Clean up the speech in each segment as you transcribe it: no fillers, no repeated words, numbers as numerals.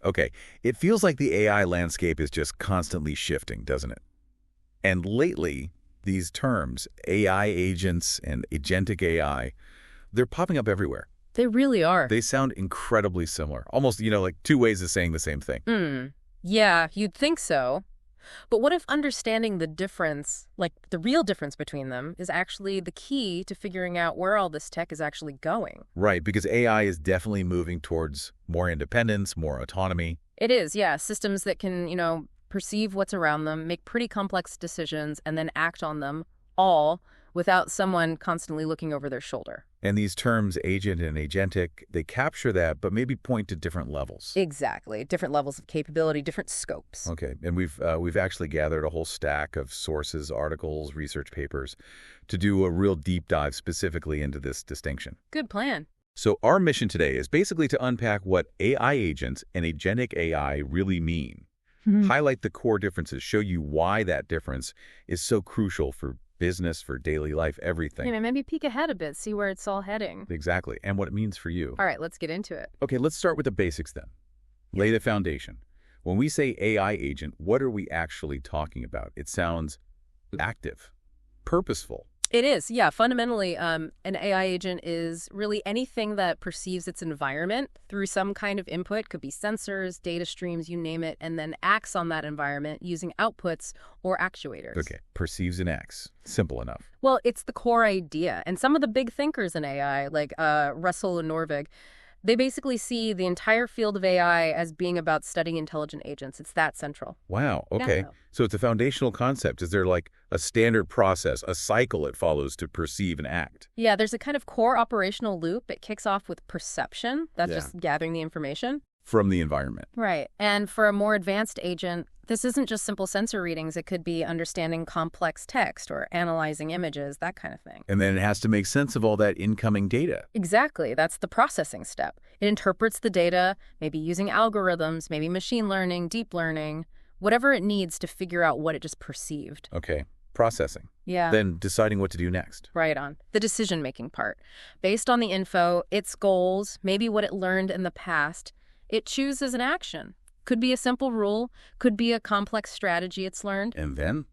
Okay. It feels like the AI landscape is just constantly shifting, doesn't it? And lately, these terms, AI agents and agentic AI, they're popping up everywhere. They really are. They sound incredibly similar. Almost, like two ways of saying the same thing. Yeah, you'd think so. But what if understanding the difference, like the real difference between them, is actually the key to figuring out where all this tech is actually going? Right, because AI is definitely moving towards more independence, more autonomy. It is, yeah. Systems that can, perceive what's around them, make pretty complex decisions, and then act on them all without someone constantly looking over their shoulder. And these terms, agent and agentic, they capture that, but maybe point to different levels. Exactly. Different levels of capability, different scopes. Okay, and we've actually gathered a whole stack of sources, articles, research papers to do a real deep dive specifically into this distinction. Good plan. So our mission today is basically to unpack what AI agents and agentic AI really mean. Highlight the core differences, show you why that difference is so crucial for business, for daily life, everything. Maybe peek ahead a bit, see where it's all heading. Exactly, and what it means for you. All right, let's get into it. Okay, let's start with the basics then. Lay the foundation. When we say AI agent, what are we actually talking about? It sounds active, purposeful. It is, yeah. Fundamentally, an AI agent is really anything that perceives its environment through some kind of input, could be sensors, data streams, you name it, and then acts on that environment using outputs or actuators. Okay, perceives and acts. Simple enough. Well, it's the core idea. And some of the big thinkers in AI, like Russell and Norvig, they basically see the entire field of AI as being about studying intelligent agents. It's that central. Wow, okay. Yeah. So it's a foundational concept. Is there like a standard process, a cycle it follows to perceive and act? Yeah, there's a kind of core operational loop. It kicks off with perception. That's just gathering the information. From the environment. Right. And for a more advanced agent, this isn't just simple sensor readings. It could be understanding complex text or analyzing images, that kind of thing. And then it has to make sense of all that incoming data. Exactly. That's the processing step. It interprets the data, maybe using algorithms, maybe machine learning, deep learning, whatever it needs to figure out what it just perceived. Okay. Processing. Yeah. Then deciding what to do next. Right on. The decision-making part. Based on the info, its goals, maybe what it learned in the past, it chooses an action. Could be a simple rule, could be a complex strategy it's learned. And then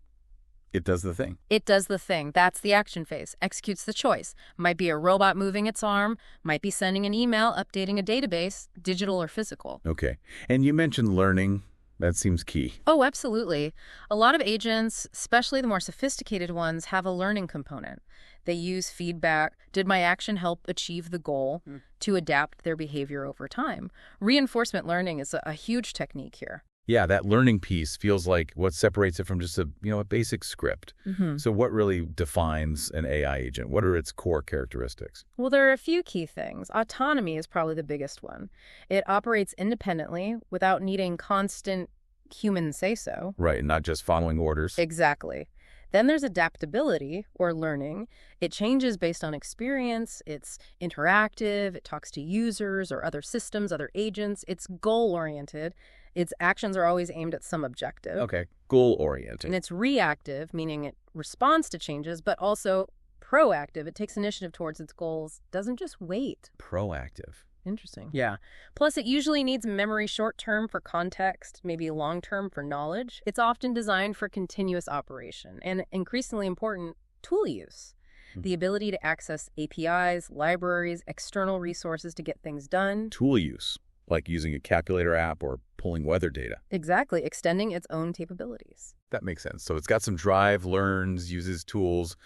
it does the thing. It does the thing. That's the action phase. Executes the choice. Might be a robot moving its arm, might be sending an email, updating a database, digital or physical. Okay. And you mentioned learning. That seems key. Oh, absolutely. A lot of agents, especially the more sophisticated ones, have a learning component. They use feedback. Did my action help achieve the goal? To adapt their behavior over time. Reinforcement learning is a huge technique here. Yeah, that learning piece feels like what separates it from just a basic script. So what really defines an AI agent? What are its core characteristics? Well, there are a few key things. Autonomy is probably the biggest one. It operates independently without needing constant human say-so. Right, not just following orders. Exactly. Then there's adaptability, or learning. It changes based on experience, it's interactive, it talks to users or other systems, other agents, it's goal-oriented, its actions are always aimed at some objective. Okay, goal-oriented. And it's reactive, meaning it responds to changes, but also proactive. It takes initiative towards its goals, doesn't just wait. Proactive. Interesting. Yeah. Plus, it usually needs memory short-term for context, maybe long-term for knowledge. It's often designed for continuous operation and, increasingly important, tool use. The ability to access APIs, libraries, external resources to get things done. Tool use, like using a calculator app or pulling weather data. Exactly, extending its own capabilities. That makes sense. So it's got some drive, learns, uses tools.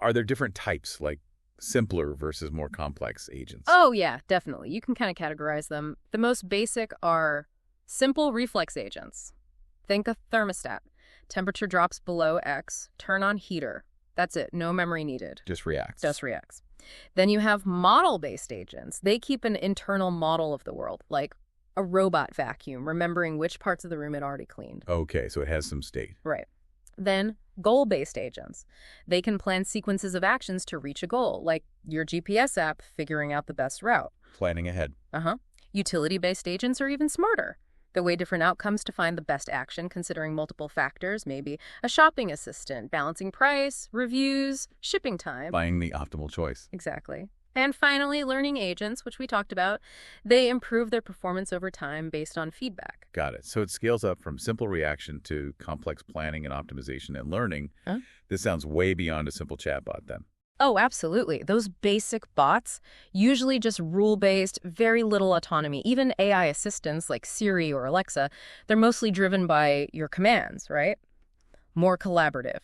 Are there different types, like simpler versus more complex agents? Oh, yeah, definitely. You can kind of categorize them. The most basic are simple reflex agents. Think a thermostat. Temperature drops below X, turn on heater. That's it, no memory needed. Just reacts. Just reacts. Then you have model-based agents. They keep an internal model of the world, like a robot vacuum, remembering which parts of the room it already cleaned. Okay, so it has some state. Right. Then goal-based agents. They can plan sequences of actions to reach a goal, like your GPS app figuring out the best route. Planning ahead. Utility-based agents are even smarter. They weigh different outcomes to find the best action, considering multiple factors, maybe a shopping assistant, balancing price, reviews, shipping time. Finding the optimal choice. Exactly. And finally, learning agents, which we talked about, they improve their performance over time based on feedback. Got it. So it scales up from simple reaction to complex planning and optimization and learning. Huh? This sounds way beyond a simple chatbot then. Oh, absolutely. Those basic bots, usually just rule-based, very little autonomy. Even AI assistants like Siri or Alexa, they're mostly driven by your commands, right? More collaborative.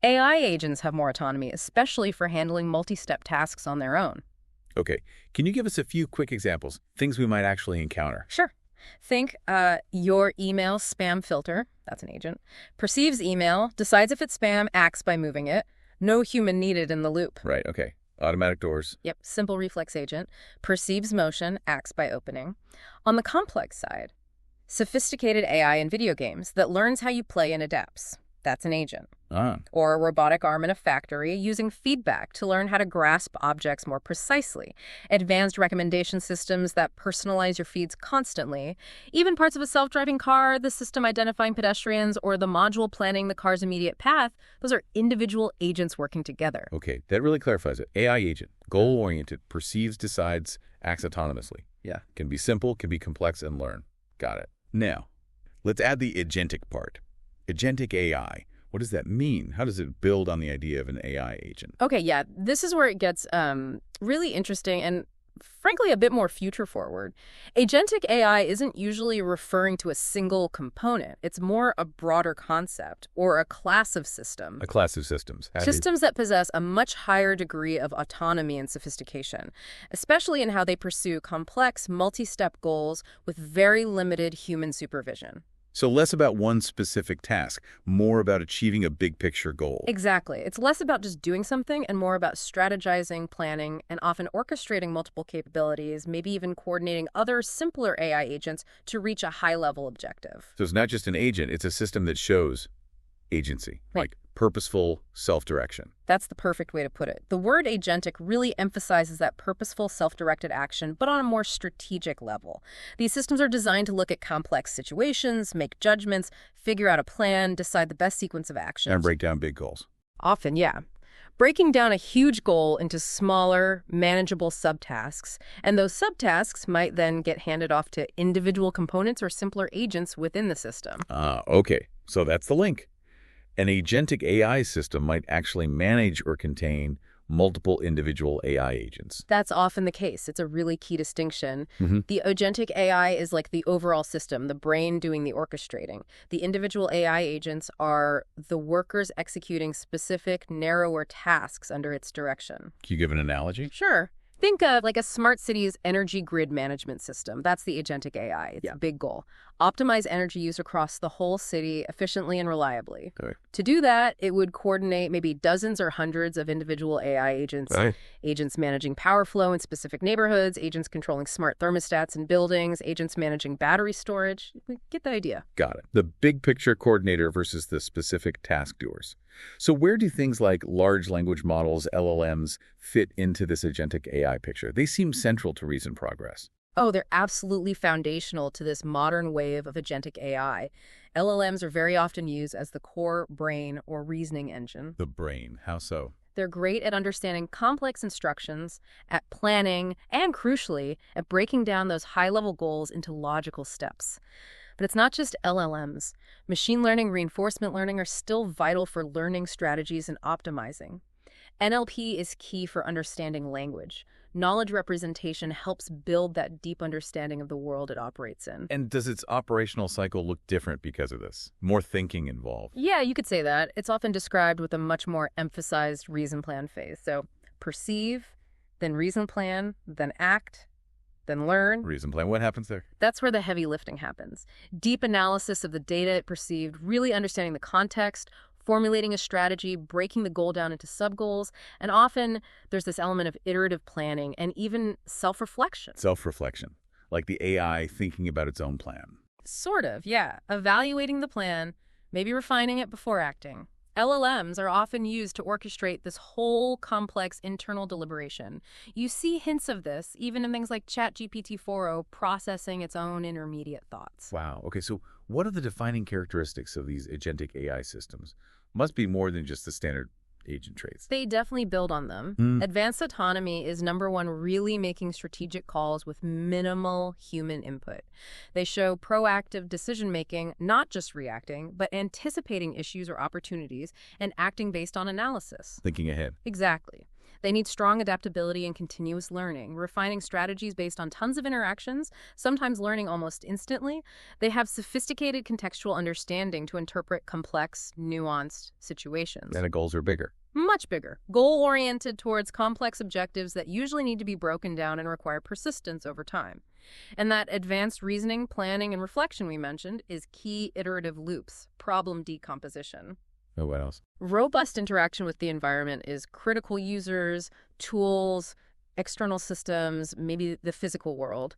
AI agents have more autonomy, especially for handling multi-step tasks on their own. Okay. Can you give us a few quick examples, things we might actually encounter? Sure. Think your email spam filter, that's an agent, perceives email, decides if it's spam, acts by moving it. No human needed in the loop. Right, okay. Automatic doors. Yep, simple reflex agent, perceives motion, acts by opening. On the complex side, sophisticated AI in video games that learns how you play and adapts. That's an agent. Or a robotic arm in a factory using feedback to learn how to grasp objects more precisely. Advanced recommendation systems that personalize your feeds constantly. Even parts of a self-driving car, the system identifying pedestrians, or the module planning the car's immediate path, those are individual agents working together. Okay, that really clarifies it. AI agent, goal-oriented, perceives, decides, acts autonomously. Yeah. Can be simple, can be complex, and learn. Got it. Now, let's add the agentic part. Agentic AI. What does that mean? How does it build on the idea of an AI agent? Okay, yeah, this is where it gets really interesting and frankly a bit more future forward. Agentic AI isn't usually referring to a single component. It's more a broader concept or a class of system. A class of systems. Systems that possess a much higher degree of autonomy and sophistication, especially in how they pursue complex, multi-step goals with very limited human supervision. So less about one specific task, more about achieving a big picture goal. Exactly. It's less about just doing something and more about strategizing, planning, and often orchestrating multiple capabilities, maybe even coordinating other simpler AI agents to reach a high-level objective. So it's not just an agent, it's a system that shows agency, Right. like purposeful self-direction. That's the perfect way to put it. The word agentic really emphasizes that purposeful, self-directed action, but on a more strategic level. These systems are designed to look at complex situations, make judgments, figure out a plan, decide the best sequence of actions. And break down big goals. Often, yeah. Breaking down a huge goal into smaller, manageable subtasks, and those subtasks might then get handed off to individual components or simpler agents within the system. Okay. So that's the link. An agentic AI system might actually manage or contain multiple individual AI agents. That's often the case. It's a really key distinction. Mm-hmm. The agentic AI is like the overall system, the brain doing the orchestrating. The individual AI agents are the workers executing specific, narrower tasks under its direction. Can you give an analogy? Sure. Think of like a smart city's energy grid management system. That's the agentic AI. It's Yeah. a big goal. Optimize energy use across the whole city efficiently and reliably. Okay. To do that, it would coordinate maybe dozens or hundreds of individual AI agents. Right. Agents managing power flow in specific neighborhoods, agents controlling smart thermostats in buildings, agents managing battery storage. We get the idea. Got it. The big picture coordinator versus the specific task doers. So where do things like large language models, LLMs, fit into this agentic AI picture? They seem central to recent progress. Oh, they're absolutely foundational to this modern wave of agentic AI. LLMs are very often used as the core brain or reasoning engine. The brain. How so? They're great at understanding complex instructions, at planning, and crucially, at breaking down those high-level goals into logical steps. But it's not just LLMs. Machine learning, reinforcement learning are still vital for learning strategies and optimizing. NLP is key for understanding language. Knowledge representation helps build that deep understanding of the world it operates in. And does its operational cycle look different because of this? More thinking involved? Yeah, you could say that. It's often described with a much more emphasized reason plan phase. So perceive, then reason plan, then act, then learn. Reason plan. What happens there? That's where the heavy lifting happens. Deep analysis of the data it perceived, really understanding the context, formulating a strategy, breaking the goal down into sub-goals, and often there's this element of iterative planning and even self-reflection. Self-reflection. Like the AI thinking about its own plan. Sort of, yeah. Evaluating the plan, maybe refining it before acting. LLMs are often used to orchestrate this whole complex internal deliberation. You see hints of this even in things like ChatGPT 4o processing its own intermediate thoughts. Wow. Okay, so what are the defining characteristics of these agentic AI systems? Must be more than just the standard agent traits. They definitely build on them. Advanced autonomy is number one, really making strategic calls with minimal human input. They show proactive decision-making, not just reacting, but anticipating issues or opportunities and acting based on analysis. Thinking ahead. Exactly. They need strong adaptability and continuous learning, refining strategies based on tons of interactions, sometimes learning almost instantly. They have sophisticated contextual understanding to interpret complex, nuanced situations. And the goals are bigger. Much bigger. Goal-oriented towards complex objectives that usually need to be broken down and require persistence over time. And that advanced reasoning, planning, and reflection we mentioned is key iterative loops, problem decomposition. Oh, what else? Robust interaction with the environment is critical users, tools, external systems, maybe the physical world.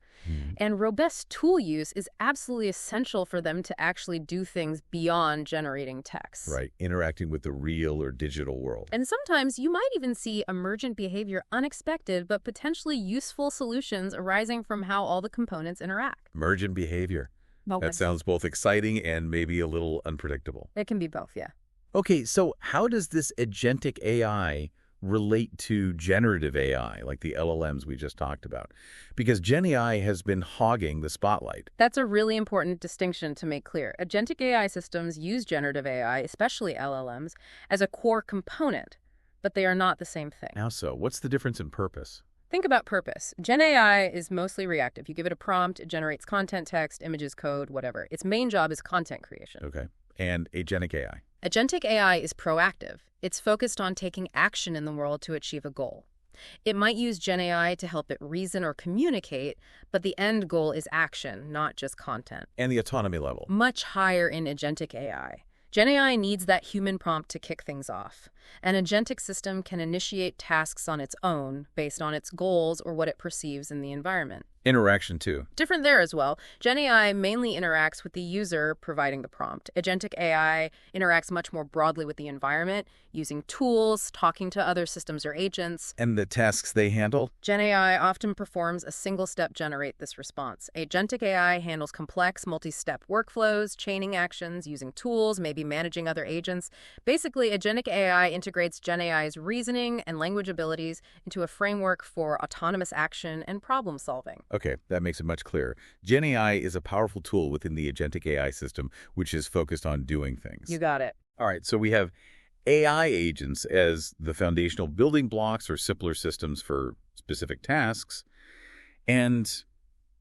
And robust tool use is absolutely essential for them to actually do things beyond generating text. Right, interacting with the real or digital world. And sometimes you might even see emergent behavior, unexpected but potentially useful solutions arising from how all the components interact. Emergent behavior. That sounds both exciting and maybe a little unpredictable. It can be both, yeah. Okay, so how does this agentic AI relate to generative AI, like the LLMs we just talked about? Because Gen AI has been hogging the spotlight. That's a really important distinction to make clear. Agentic AI systems use generative AI, especially LLMs, as a core component, but they are not the same thing. How so? What's the difference in purpose? Think about purpose. Gen AI is mostly reactive. You give it a prompt, it generates content, text, images, code, whatever. Its main job is content creation. Okay. And agentic AI? Agentic AI is proactive. It's focused on taking action in the world to achieve a goal. It might use Gen AI to help it reason or communicate, but the end goal is action, not just content. And the autonomy level? Much higher in agentic AI. Gen AI needs that human prompt to kick things off. An agentic system can initiate tasks on its own based on its goals or what it perceives in the environment. Interaction, too. Different there as well. Gen AI mainly interacts with the user providing the prompt. Agentic AI interacts much more broadly with the environment, using tools, talking to other systems or agents. And the tasks they handle? Gen AI often performs a single-step generate this response. Agentic AI handles complex multi-step workflows, chaining actions, using tools, maybe managing other agents. Basically, agentic AI integrates Gen AI's reasoning and language abilities into a framework for autonomous action and problem solving. Okay, that makes it much clearer. Gen AI is a powerful tool within the agentic AI system, which is focused on doing things. You got it. All right, so we have AI agents as the foundational building blocks or simpler systems for specific tasks, and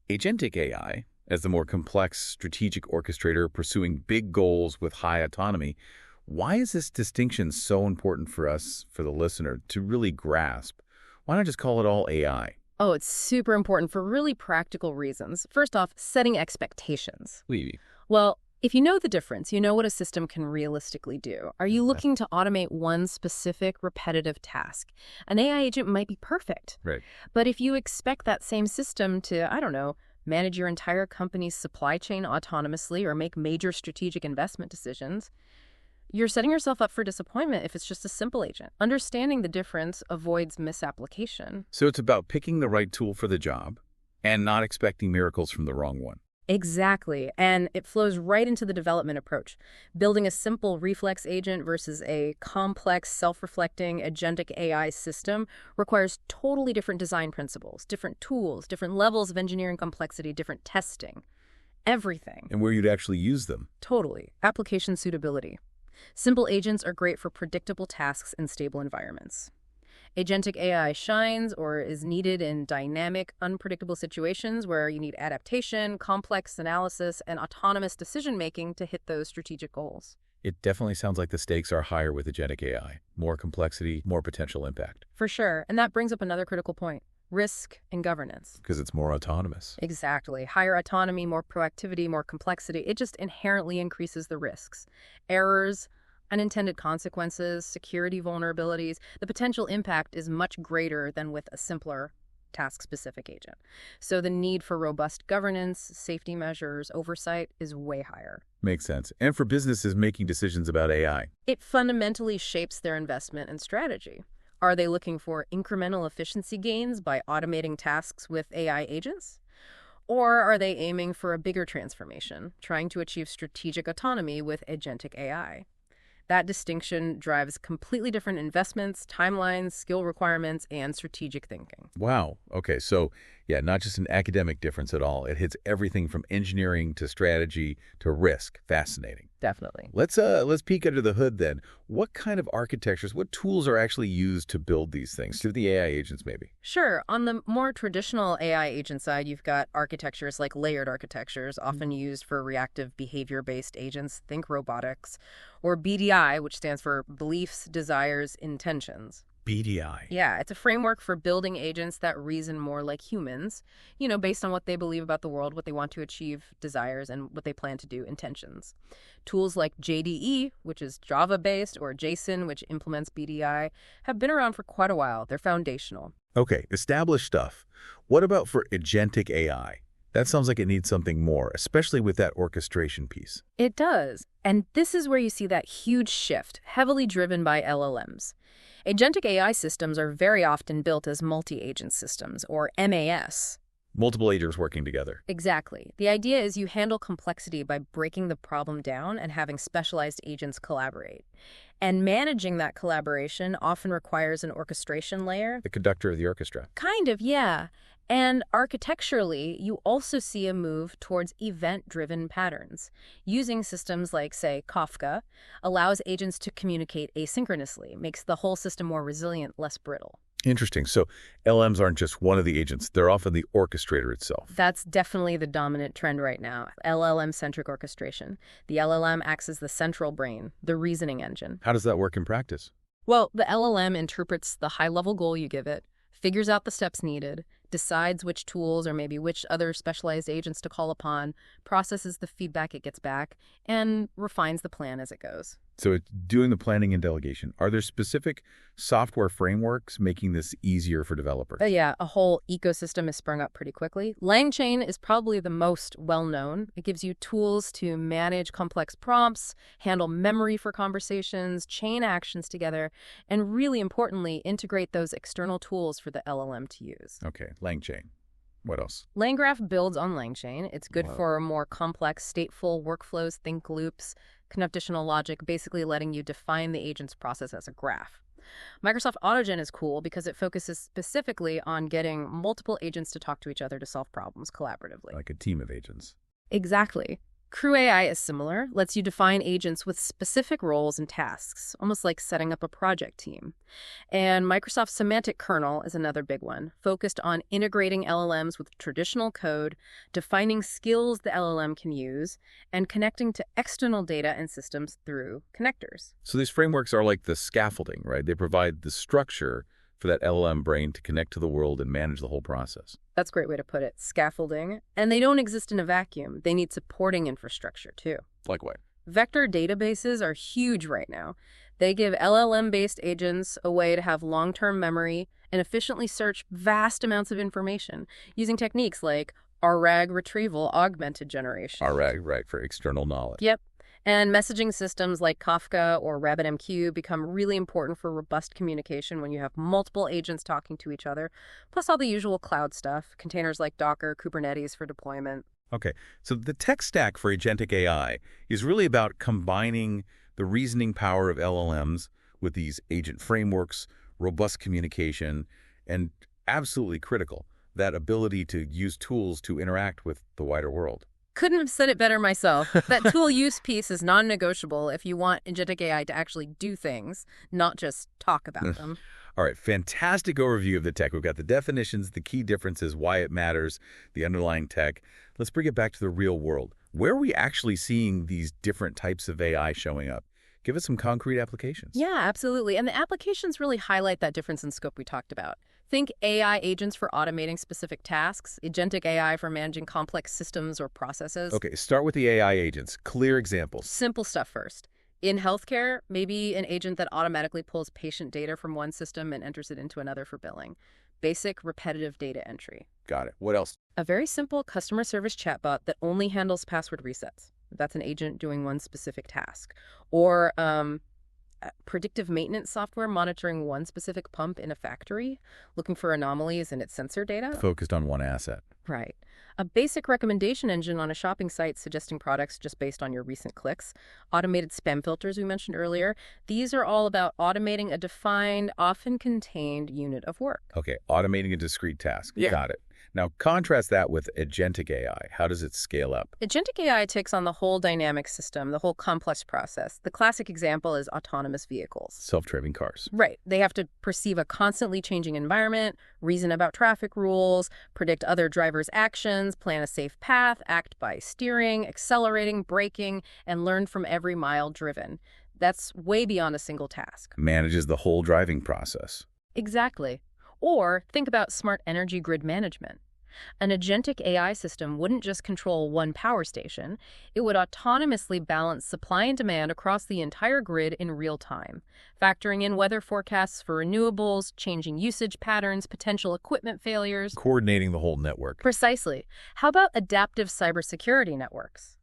agentic AI as the more complex strategic orchestrator pursuing big goals with high autonomy. Why is this distinction so important for us, for the listener, to really grasp? Why not just call it all AI? Oh, it's super important for really practical reasons. First off, setting expectations. Levy. Well, if you know the difference, you know what a system can realistically do. Are you looking to automate one specific repetitive task? An AI agent might be perfect. Right. But if you expect that same system to, I don't know, manage your entire company's supply chain autonomously or make major strategic investment decisions, you're setting yourself up for disappointment if it's just a simple agent. Understanding the difference avoids misapplication. So it's about picking the right tool for the job and not expecting miracles from the wrong one. Exactly. And it flows right into the development approach. Building a simple reflex agent versus a complex, self-reflecting agentic AI system requires totally different design principles, different tools, different levels of engineering complexity, different testing. Everything. And where you'd actually use them. Totally. Application suitability. Simple agents are great for predictable tasks in stable environments. Agentic AI shines or is needed in dynamic, unpredictable situations where you need adaptation, complex analysis, and autonomous decision-making to hit those strategic goals. It definitely sounds like the stakes are higher with agentic AI. More complexity, more potential impact. For sure. And that brings up another critical point. Risk and governance. Because it's more autonomous. Exactly. Higher autonomy, more proactivity, more complexity. It just inherently increases the risks. Errors, unintended consequences, security vulnerabilities. The potential impact is much greater than with a simpler task-specific agent. So the need for robust governance, safety measures, oversight is way higher. Makes sense. And for businesses making decisions about AI. It fundamentally shapes their investment and strategy. Are they looking for incremental efficiency gains by automating tasks with AI agents? Or are they aiming for a bigger transformation, trying to achieve strategic autonomy with agentic AI? That distinction drives completely different investments, timelines, skill requirements, and strategic thinking. Wow. Okay. So, yeah, not just an academic difference at all. It hits everything from engineering to strategy to risk. Fascinating. Definitely. Let's peek under the hood then. What kind of architectures, what tools are actually used to build these things? To the AI agents, maybe. Sure. On the more traditional AI agent side, you've got architectures like layered architectures, often used for reactive behavior-based agents, think robotics, or BDI, which stands for beliefs, desires, intentions. BDI. Yeah, it's a framework for building agents that reason more like humans, based on what they believe about the world, what they want to achieve, desires, and what they plan to do, intentions. Tools like JDE, which is Java-based, or JSON, which implements BDI, have been around for quite a while. They're foundational. Okay, established stuff. What about for agentic AI? That sounds like it needs something more, especially with that orchestration piece. It does. And this is where you see that huge shift, heavily driven by LLMs. Agentic AI systems are very often built as multi-agent systems, or MAS. Multiple agents working together. Exactly. The idea is you handle complexity by breaking the problem down and having specialized agents collaborate. And managing that collaboration often requires an orchestration layer. The conductor of the orchestra. Kind of, yeah. And architecturally, you also see a move towards event-driven patterns. Using systems like, say, Kafka allows agents to communicate asynchronously, makes the whole system more resilient, less brittle. Interesting. So LMs aren't just one of the agents. They're often the orchestrator itself. That's definitely the dominant trend right now, LLM-centric orchestration. The LLM acts as the central brain, the reasoning engine. How does that work in practice? Well, the LLM interprets the high-level goal you give it, figures out the steps needed, decides which tools or maybe which other specialized agents to call upon, processes the feedback it gets back, and refines the plan as it goes. So it's doing the planning and delegation. Are there specific software frameworks making this easier for developers? Yeah, a whole ecosystem has sprung up pretty quickly. LangChain is probably the most well-known. It gives you tools to manage complex prompts, handle memory for conversations, chain actions together, and really importantly, integrate those external tools for the LLM to use. Okay, LangChain. What else? LangGraph builds on LangChain. It's good Wow. for more complex stateful workflows, think loops, conditional logic, basically letting you define the agent's process as a graph. Microsoft AutoGen is cool because it focuses specifically on getting multiple agents to talk to each other to solve problems collaboratively. Like a team of agents. Exactly. Crew AI is similar, lets you define agents with specific roles and tasks, almost like setting up a project team. And Microsoft's semantic kernel is another big one, focused on integrating LLMs with traditional code, defining skills the LLM can use, and connecting to external data and systems through connectors. So these frameworks are like the scaffolding, right? They provide the structure for that LLM brain to connect to the world and manage the whole process. That's a great way to put it, scaffolding. And they don't exist in a vacuum. They need supporting infrastructure, too. Like what? Vector databases are huge right now. They give LLM-based agents a way to have long-term memory and efficiently search vast amounts of information using techniques like RAG retrieval augmented generation. RAG, right, for external knowledge. Yep. And messaging systems like Kafka or RabbitMQ become really important for robust communication when you have multiple agents talking to each other, plus all the usual cloud stuff, containers like Docker, Kubernetes for deployment. Okay, so the tech stack for agentic AI is really about combining the reasoning power of LLMs with these agent frameworks, robust communication, and absolutely critical, that ability to use tools to interact with the wider world. Couldn't have said it better myself. That tool use piece is non-negotiable if you want agentic AI to actually do things, not just talk about them. All right, fantastic overview of the tech. We've got the definitions, the key differences, why it matters, the underlying tech. Let's bring it back to the real world. Where are we actually seeing these different types of AI showing up? Give us some concrete applications. Yeah, absolutely. And the applications really highlight that difference in scope we talked about. Think AI agents for automating specific tasks, agentic AI for managing complex systems or processes. Okay, start with the AI agents. Clear examples. Simple stuff first. In healthcare, maybe an agent that automatically pulls patient data from one system and enters it into another for billing. Basic, repetitive data entry. Got it. What else? A very simple customer service chatbot that only handles password resets. That's an agent doing one specific task. Or predictive maintenance software monitoring one specific pump in a factory, looking for anomalies in its sensor data. Focused on one asset. Right. A basic recommendation engine on a shopping site suggesting products just based on your recent clicks. Automated spam filters we mentioned earlier. These are all about automating a defined, often contained unit of work. Okay, automating a discrete task. Yeah. Got it. Now, contrast that with agentic AI. How does it scale up? Agentic AI takes on the whole dynamic system, the whole complex process. The classic example is autonomous vehicles. Self-driving cars. Right. They have to perceive a constantly changing environment, reason about traffic rules, predict other drivers' actions, plan a safe path, act by steering, accelerating, braking, and learn from every mile driven. That's way beyond a single task. Manages the whole driving process. Exactly. Or think about smart energy grid management. An agentic AI system wouldn't just control one power station. It would autonomously balance supply and demand across the entire grid in real time, factoring in weather forecasts for renewables, changing usage patterns, potential equipment failures. Coordinating the whole network. Precisely. How about adaptive cybersecurity networks?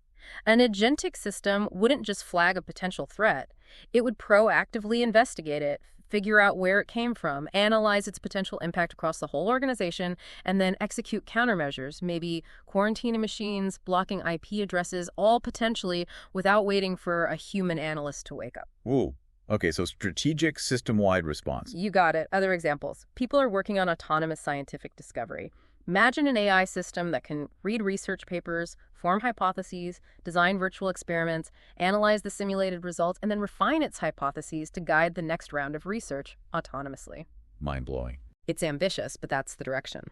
An agentic system wouldn't just flag a potential threat. It would proactively investigate it, figure out where it came from, analyze its potential impact across the whole organization, and then execute countermeasures, maybe quarantining machines, blocking IP addresses, all potentially without waiting for a human analyst to wake up. Whoa. Okay, so strategic system-wide response. You got it. Other examples. People are working on autonomous scientific discovery. Imagine an AI system that can read research papers, form hypotheses, design virtual experiments, analyze the simulated results, and then refine its hypotheses to guide the next round of research autonomously. Mind-blowing. It's ambitious, but that's the direction.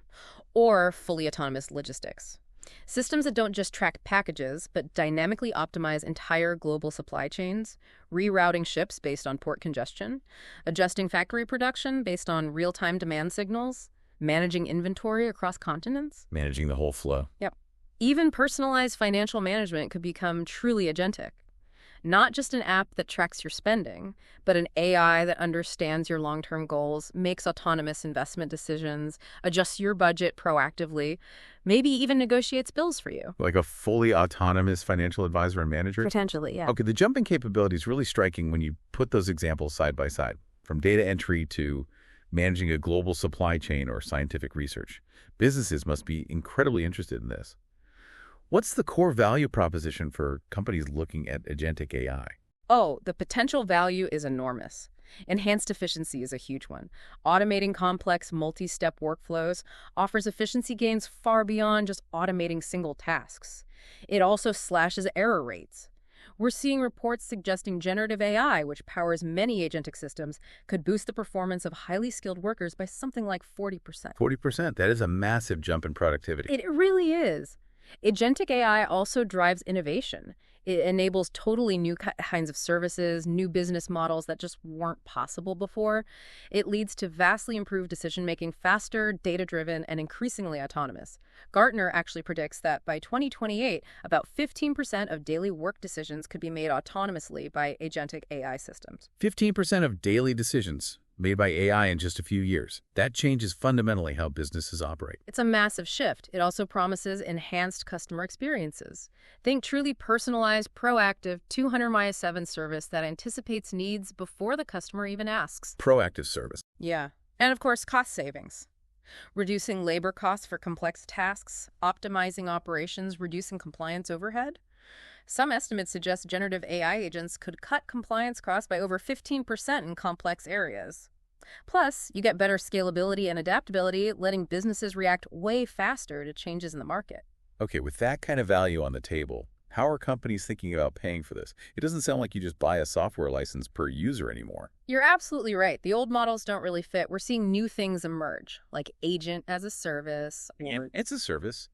Or fully autonomous logistics. Systems that don't just track packages, but dynamically optimize entire global supply chains, rerouting ships based on port congestion, adjusting factory production based on real-time demand signals, managing inventory across continents. Managing the whole flow. Yep. Even personalized financial management could become truly agentic. Not just an app that tracks your spending, but an AI that understands your long-term goals, makes autonomous investment decisions, adjusts your budget proactively, maybe even negotiates bills for you. Like a fully autonomous financial advisor and manager? Potentially, yeah. Okay, the jump in capability is really striking when you put those examples side by side, from data entry to managing a global supply chain or scientific research. Businesses must be incredibly interested in this. What's the core value proposition for companies looking at agentic AI? Oh, the potential value is enormous. Enhanced efficiency is a huge one. Automating complex multi-step workflows offers efficiency gains far beyond just automating single tasks. It also slashes error rates. We're seeing reports suggesting generative AI, which powers many agentic systems, could boost the performance of highly skilled workers by something like 40%. 40%. That is a massive jump in productivity. It really is. Agentic AI also drives innovation. It enables totally new kinds of services, new business models that just weren't possible before. It leads to vastly improved decision-making, faster, data-driven, and increasingly autonomous. Gartner actually predicts that by 2028, about 15% of daily work decisions could be made autonomously by agentic AI systems. 15% of daily decisions made by AI in just a few years. That changes fundamentally how businesses operate. It's a massive shift. It also promises enhanced customer experiences. Think truly personalized, proactive, 200-7 service that anticipates needs before the customer even asks. Proactive service. Yeah. And of course, cost savings. Reducing labor costs for complex tasks, optimizing operations, reducing compliance overhead. Some estimates suggest generative AI agents could cut compliance costs by over 15% in complex areas. Plus, you get better scalability and adaptability, letting businesses react way faster to changes in the market. Okay, with that kind of value on the table, how are companies thinking about paying for this? It doesn't sound like you just buy a software license per user anymore. You're absolutely right. The old models don't really fit. We're seeing new things emerge, like agent as a service. It's a service,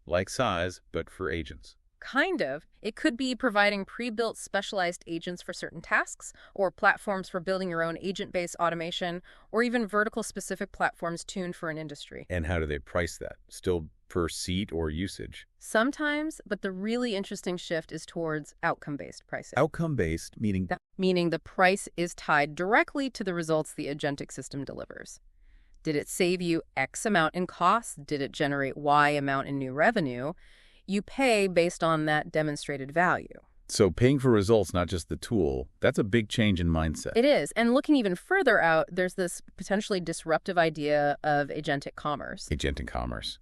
like size, but for agents. Kind of. It could be providing pre-built specialized agents for certain tasks, or platforms for building your own agent-based automation, or even vertical-specific platforms tuned for an industry. And how do they price that? Still per seat or usage? Sometimes, but the really interesting shift is towards outcome-based pricing. Outcome-based, meaning? Meaning the price is tied directly to the results the agentic system delivers. Did it save you X amount in costs? Did it generate Y amount in new revenue? You pay based on that demonstrated value. So paying for results, not just the tool, that's a big change in mindset. It is. And looking even further out, there's this potentially disruptive idea of agentic commerce. Agentic commerce.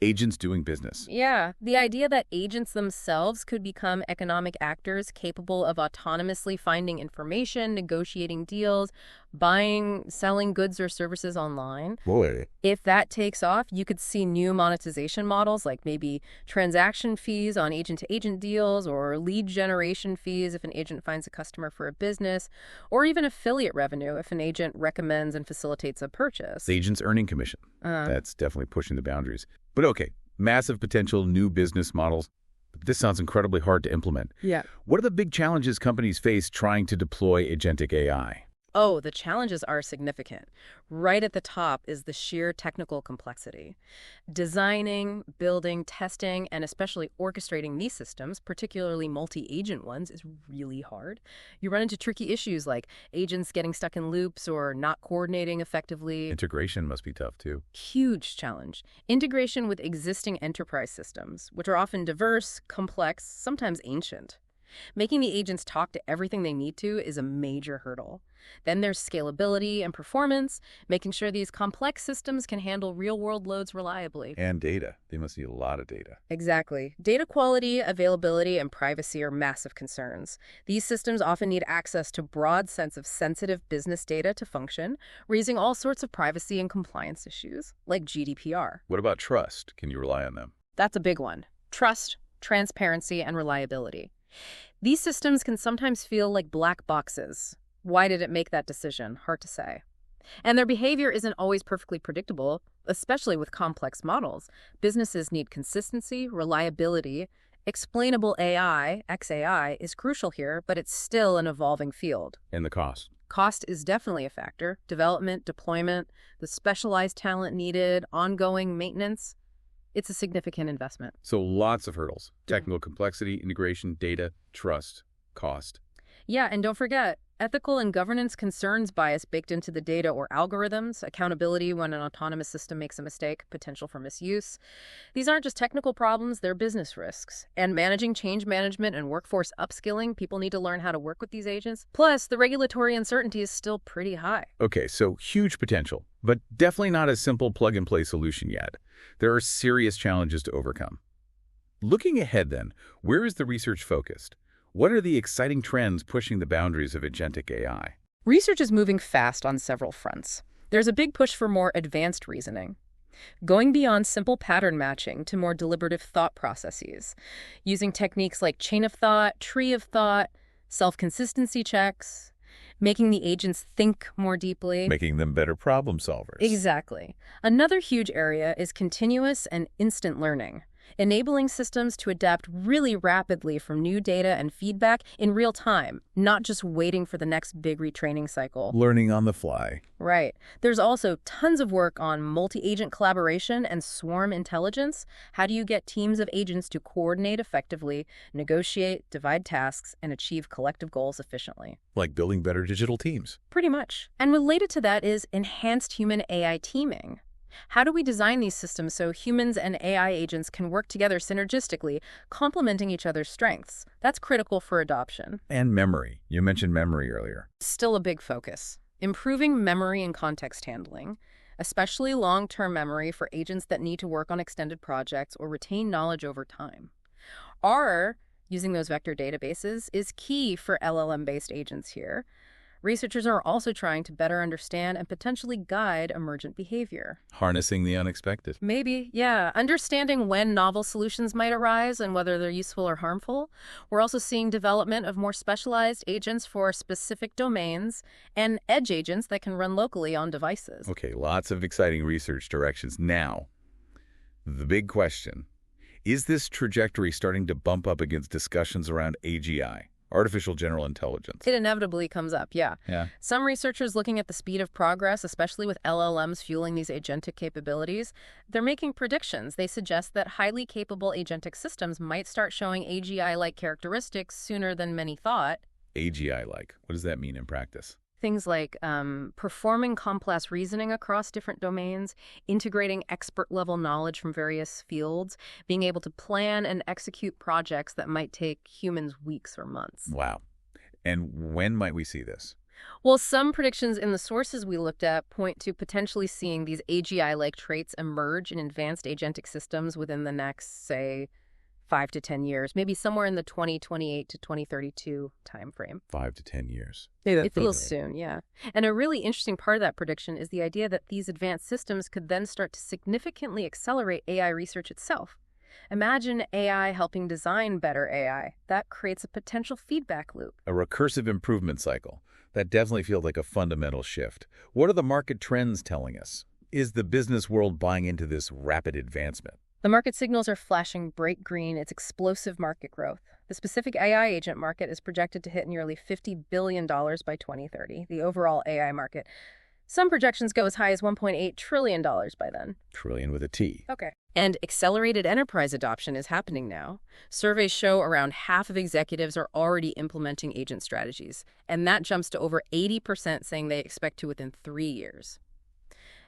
Agents doing business. Yeah, the idea that agents themselves could become economic actors capable of autonomously finding information, negotiating deals, buying, selling goods or services online. Boy. If that takes off, you could see new monetization models like maybe transaction fees on agent-to-agent deals or lead generation fees if an agent finds a customer for a business, or even affiliate revenue if an agent recommends and facilitates a purchase. The agent's earning commission. That's definitely pushing the boundaries. But okay, massive potential new business models. This sounds incredibly hard to implement. Yeah. What are the big challenges companies face trying to deploy agentic AI? Oh, the challenges are significant. Right at the top is the sheer technical complexity. Designing, building, testing, and especially orchestrating these systems, particularly multi-agent ones, is really hard. You run into tricky issues like agents getting stuck in loops or not coordinating effectively. Integration must be tough, too. Huge challenge. Integration with existing enterprise systems, which are often diverse, complex, sometimes ancient. Making the agents talk to everything they need to is a major hurdle. Then there's scalability and performance, making sure these complex systems can handle real-world loads reliably. And data. They must need a lot of data. Exactly. Data quality, availability, and privacy are massive concerns. These systems often need access to broad sets of sensitive business data to function, raising all sorts of privacy and compliance issues, like GDPR. What about trust? Can you rely on them? That's a big one. Trust, transparency, and reliability. These systems can sometimes feel like black boxes. Why did it make that decision? Hard to say. And their behavior isn't always perfectly predictable, especially with complex models. Businesses need consistency, reliability. Explainable AI, XAI, is crucial here, but it's still an evolving field. And the cost. Cost is definitely a factor. Development, deployment, the specialized talent needed, ongoing maintenance. It's a significant investment. So lots of hurdles. Technical complexity, integration, data, trust, cost. Yeah, and don't forget, ethical and governance concerns bias baked into the data or algorithms, accountability when an autonomous system makes a mistake, potential for misuse. These aren't just technical problems, they're business risks. And managing change management and workforce upskilling, people need to learn how to work with these agents. Plus, the regulatory uncertainty is still pretty high. Okay, so huge potential, but definitely not a simple plug-and-play solution yet. There are serious challenges to overcome. Looking ahead then, where is the research focused? What are the exciting trends pushing the boundaries of agentic AI? Research is moving fast on several fronts. There's a big push for more advanced reasoning, going beyond simple pattern matching to more deliberative thought processes, using techniques like chain of thought, tree of thought, self-consistency checks, making the agents think more deeply. Making them better problem solvers. Exactly. Another huge area is continuous and instant learning, enabling systems to adapt really rapidly from new data and feedback in real time, not just waiting for the next big retraining cycle. Learning on the fly. Right. There's also tons of work on multi-agent collaboration and swarm intelligence. How do you get teams of agents to coordinate effectively, negotiate, divide tasks, and achieve collective goals efficiently? Like building better digital teams. Pretty much. And related to that is enhanced human-AI teaming. How do we design these systems so humans and AI agents can work together synergistically, complementing each other's strengths? That's critical for adoption. And memory. You mentioned memory earlier. Still a big focus. Improving memory and context handling, especially long-term memory for agents that need to work on extended projects or retain knowledge over time. R, using those vector databases, is key for LLM-based agents here. Researchers are also trying to better understand and potentially guide emergent behavior. Harnessing the unexpected. Maybe, yeah. Understanding when novel solutions might arise and whether they're useful or harmful. We're also seeing development of more specialized agents for specific domains and edge agents that can run locally on devices. Okay, lots of exciting research directions. Now, the big question. Is this trajectory starting to bump up against discussions around AGI? Artificial General Intelligence. It inevitably comes up, yeah. Some researchers looking at the speed of progress, especially with LLMs fueling these agentic capabilities, they're making predictions. They suggest that highly capable agentic systems might start showing AGI-like characteristics sooner than many thought. AGI-like. What does that mean in practice? things like performing complex reasoning across different domains, integrating expert-level knowledge from various fields, being able to plan and execute projects that might take humans weeks or months. Wow. And when might we see this? Well, some predictions in the sources we looked at point to potentially seeing these AGI-like traits emerge in advanced agentic systems within the next, say, 5 to 10 years, maybe somewhere in the 2028 to 2032 timeframe. 5 to 10 years. It feels soon, yeah. And a really interesting part of that prediction is the idea that these advanced systems could then start to significantly accelerate AI research itself. Imagine AI helping design better AI. That creates a potential feedback loop. A recursive improvement cycle. That definitely feels like a fundamental shift. What are the market trends telling us? Is the business world buying into this rapid advancement? The market signals are flashing bright green. It's explosive market growth. The specific AI agent market is projected to hit nearly $50 billion by 2030, the overall AI market. Some projections go as high as $1.8 trillion by then. Trillion with a T. Okay. And accelerated enterprise adoption is happening now. Surveys show around half of executives are already implementing agent strategies, and that jumps to over 80% saying they expect to within 3 years.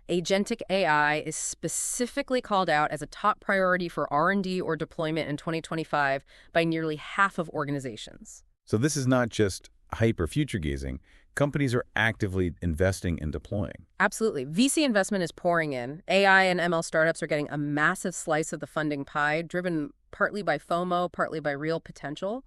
Agentic AI is specifically called out as a top priority for R&D or deployment in 2025 by nearly half of organizations. So this is not just hype or future gazing. Companies are actively investing and deploying. Absolutely. VC investment is pouring in. AI and ML startups are getting a massive slice of the funding pie, driven partly by FOMO, partly by real potential.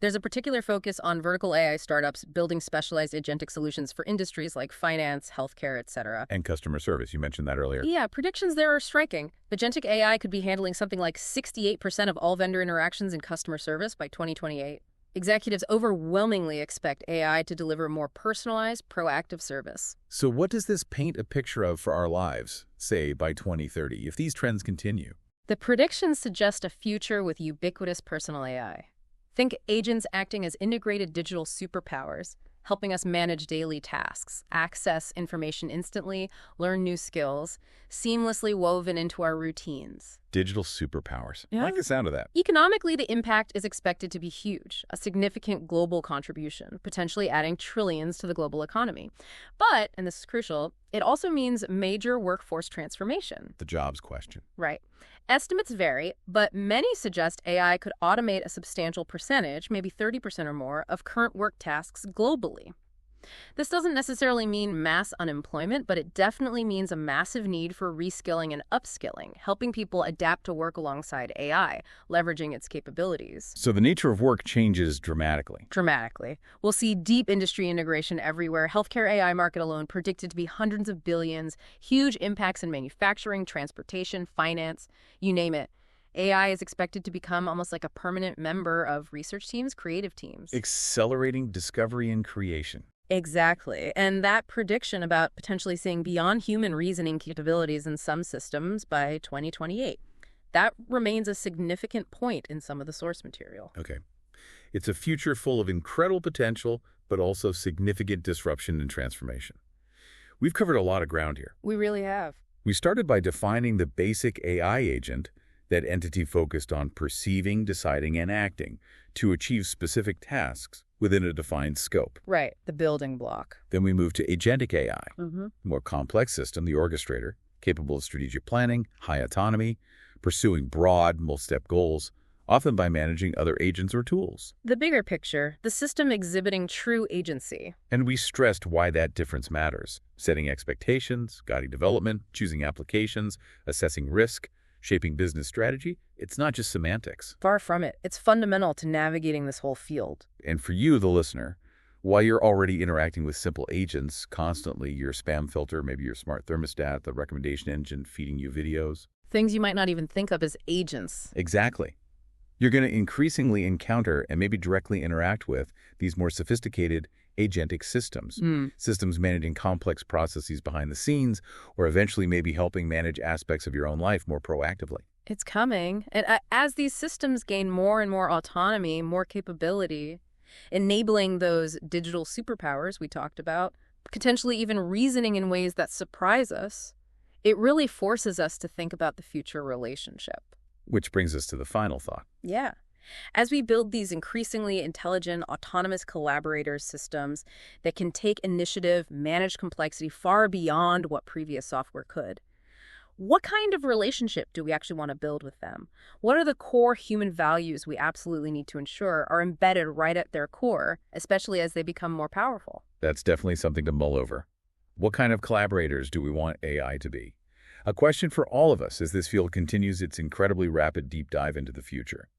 There's a particular focus on vertical AI startups building specialized agentic solutions for industries like finance, healthcare, etc. And customer service. You mentioned that earlier. Yeah, predictions there are striking. Agentic AI could be handling something like 68% of all vendor interactions in customer service by 2028. Executives overwhelmingly expect AI to deliver more personalized, proactive service. So what does this paint a picture of for our lives, say, by 2030, if these trends continue? The predictions suggest a future with ubiquitous personal AI. Think agents acting as integrated digital superpowers, helping us manage daily tasks, access information instantly, learn new skills, seamlessly woven into our routines. Digital superpowers. Yeah. I like the sound of that. Economically, the impact is expected to be huge, a significant global contribution, potentially adding trillions to the global economy. But, and this is crucial, it also means major workforce transformation. The jobs question. Right. Estimates vary, but many suggest AI could automate a substantial percentage, maybe 30% or more, of current work tasks globally. This doesn't necessarily mean mass unemployment, but it definitely means a massive need for reskilling and upskilling, helping people adapt to work alongside AI, leveraging its capabilities. So the nature of work changes dramatically. Dramatically. We'll see deep industry integration everywhere. Healthcare AI market alone predicted to be hundreds of billions, huge impacts in manufacturing, transportation, finance, you name it. AI is expected to become almost like a permanent member of research teams, creative teams. Accelerating discovery and creation. Exactly. And that prediction about potentially seeing beyond human reasoning capabilities in some systems by 2028, that remains a significant point in some of the source material. Okay. It's a future full of incredible potential, but also significant disruption and transformation. We've covered a lot of ground here. We really have. We started by defining the basic AI agent, that entity focused on perceiving, deciding, and acting to achieve specific tasks within a defined scope. Right, the building block. Then we moved to Agentic AI, Mm-hmm. a more complex system, the orchestrator, capable of strategic planning, high autonomy, pursuing broad, multi-step goals, often by managing other agents or tools. The bigger picture, the system exhibiting true agency. And we stressed why that difference matters, setting expectations, guiding development, choosing applications, assessing risk, shaping business strategy. It's not just semantics. Far from it. It's fundamental to navigating this whole field. And for you, the listener, while you're already interacting with simple agents constantly, your spam filter, maybe your smart thermostat, the recommendation engine feeding you videos. Things you might not even think of as agents. Exactly. You're going to increasingly encounter and maybe directly interact with these more sophisticated agentic systems. Systems managing complex processes behind the scenes, or eventually maybe helping manage aspects of your own life more proactively. It's coming. And as these systems gain more and more autonomy, more capability, enabling those digital superpowers we talked about, potentially even reasoning in ways that surprise us, it really forces us to think about the future relationship. Which brings us to the final thought. Yeah. As we build these increasingly intelligent, autonomous collaborators systems that can take initiative, manage complexity far beyond what previous software could, what kind of relationship do we actually want to build with them? What are the core human values we absolutely need to ensure are embedded right at their core, especially as they become more powerful? That's definitely something to mull over. What kind of collaborators do we want AI to be? A question for all of us as this field continues its incredibly rapid deep dive into the future.